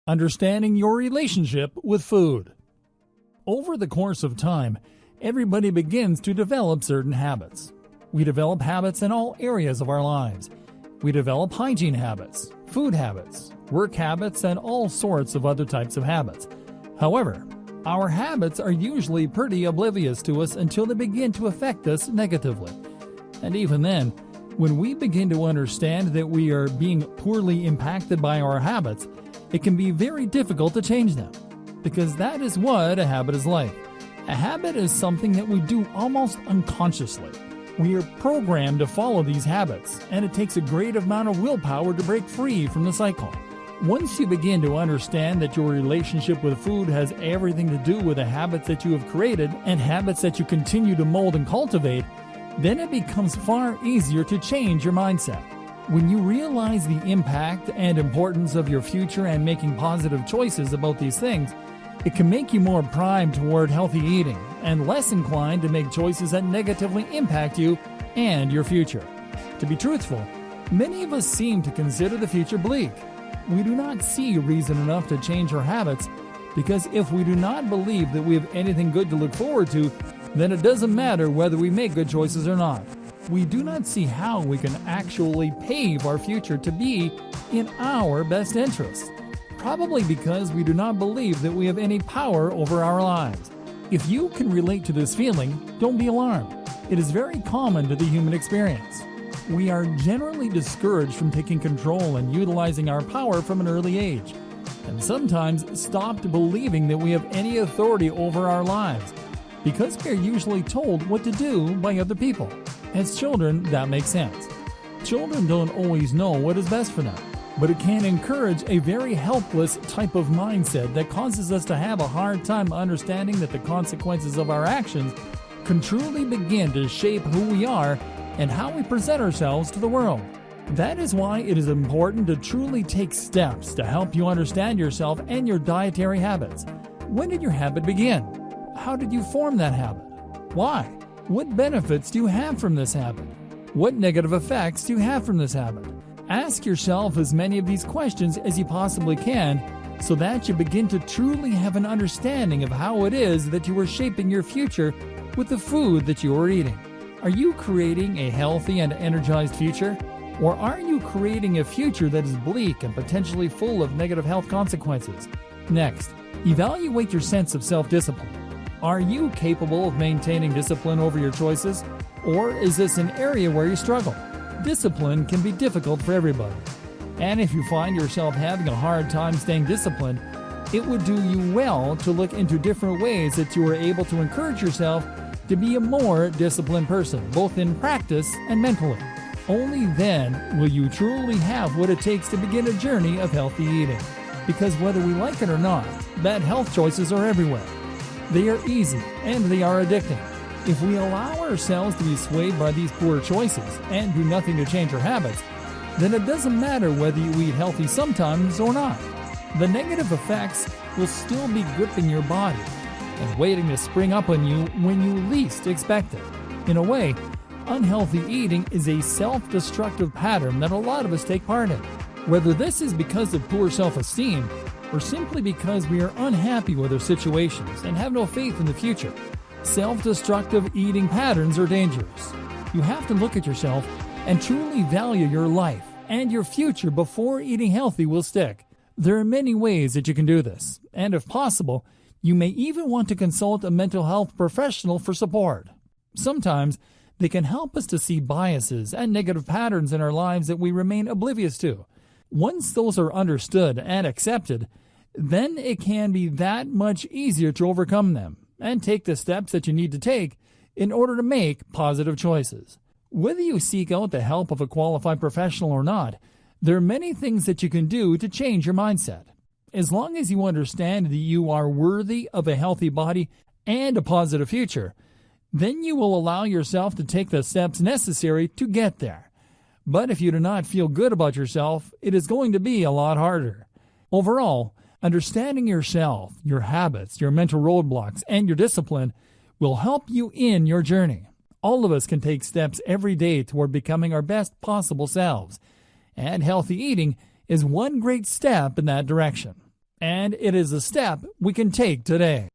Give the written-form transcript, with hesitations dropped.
Understanding your relationship with food. Over the course of time, everybody begins to develop certain habits. We develop habits in all areas of our lives. We develop hygiene habits, food habits, work habits, and all sorts of other types of habits. However, our habits are usually pretty oblivious to us until they begin to affect us negatively. And even then, when we begin to understand that we are being poorly impacted by our habits, it can be very difficult to change them, because that is what a habit is like. A habit is something that we do almost unconsciously. We are programmed to follow these habits, and it takes a great amount of willpower to break free from the cycle. Once you begin to understand that your relationship with food has everything to do with the habits that you have created and habits that you continue to mold and cultivate, then it becomes far easier to change your mindset. When you realize the impact and importance of your future and making positive choices about these things, it can make you more primed toward healthy eating and less inclined to make choices that negatively impact you and your future. To be truthful, many of us seem to consider the future bleak. We do not see reason enough to change our habits, because if we do not believe that we have anything good to look forward to, then it doesn't matter whether we make good choices or not. We do not see how we can actually pave our future to be in our best interest. Probably because we do not believe that we have any power over our lives. If you can relate to this feeling, don't be alarmed. It is very common to the human experience. We are generally discouraged from taking control and utilizing our power from an early age, and sometimes stopped believing that we have any authority over our lives, because we are usually told what to do by other people. As children, that makes sense. Children don't always know what is best for them, but it can encourage a very helpless type of mindset that causes us to have a hard time understanding that the consequences of our actions can truly begin to shape who we are and how we present ourselves to the world. That is why it is important to truly take steps to help you understand yourself and your dietary habits. When did your habit begin? How did you form that habit? Why? What benefits do you have from this habit? What negative effects do you have from this habit? Ask yourself as many of these questions as you possibly can, so that you begin to truly have an understanding of how it is that you are shaping your future with the food that you are eating. Are you creating a healthy and energized future? Or are you creating a future that is bleak and potentially full of negative health consequences? Next, evaluate your sense of self-discipline. Are you capable of maintaining discipline over your choices, or is this an area where you struggle? Discipline can be difficult for everybody, and if you find yourself having a hard time staying disciplined, it would do you well to look into different ways that you are able to encourage yourself to be a more disciplined person, both in practice and mentally. Only then will you truly have what it takes to begin a journey of healthy eating, because whether we like it or not, bad health choices are everywhere. They are easy and they are addicting. If we allow ourselves to be swayed by these poor choices and do nothing to change our habits, then it doesn't matter whether you eat healthy sometimes or not. The negative effects will still be gripping your body and waiting to spring up on you when you least expect it. In a way, unhealthy eating is a self-destructive pattern that a lot of us take part in. Whether this is because of poor self-esteem or simply because we are unhappy with our situations and have no faith in the future, self-destructive eating patterns are dangerous. You have to look at yourself and truly value your life and your future before eating healthy will stick. There are many ways that you can do this, and if possible, you may even want to consult a mental health professional for support. Sometimes they can help us to see biases and negative patterns in our lives that we remain oblivious to. Once those are understood and accepted, then it can be that much easier to overcome them and take the steps that you need to take in order to make positive choices. Whether you seek out the help of a qualified professional or not, there are many things that you can do to change your mindset. As long as you understand that you are worthy of a healthy body and a positive future, then you will allow yourself to take the steps necessary to get there. But if you do not feel good about yourself, it is going to be a lot harder. Overall, understanding yourself, your habits, your mental roadblocks, and your discipline will help you in your journey. All of us can take steps every day toward becoming our best possible selves, and healthy eating is one great step in that direction. And it is a step we can take today.